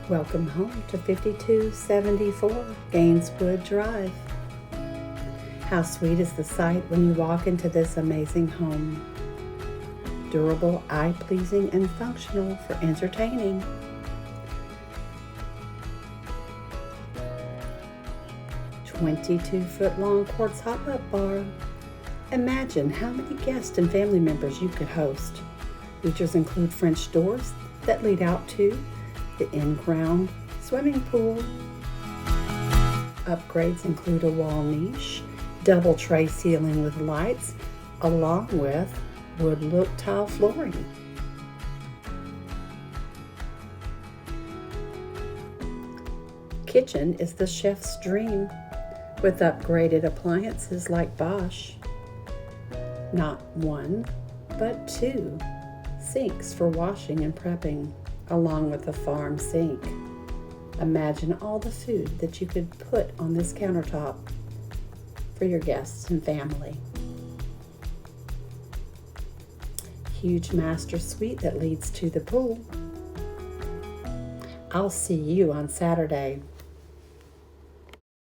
Welcome home to 5274 Gaineswood Drive. How sweet is the sight when you walk into this amazing home. Durable, eye-pleasing, and functional for entertaining. "22-foot-long quartz hot tub bar. Imagine how many guests and family members you could host. Features include French doors that lead out to the in-ground swimming pool. Upgrades include a wall niche, double tray ceiling with lights, along with wood look tile flooring. Kitchen is the chef's dream, with upgraded appliances like Bosch. Not one, but two sinks for washing and prepping, along with a farm sink. Imagine all the food that you could put on this countertop for your guests and family. Huge master suite that leads to the pool. I'll see you on Saturday.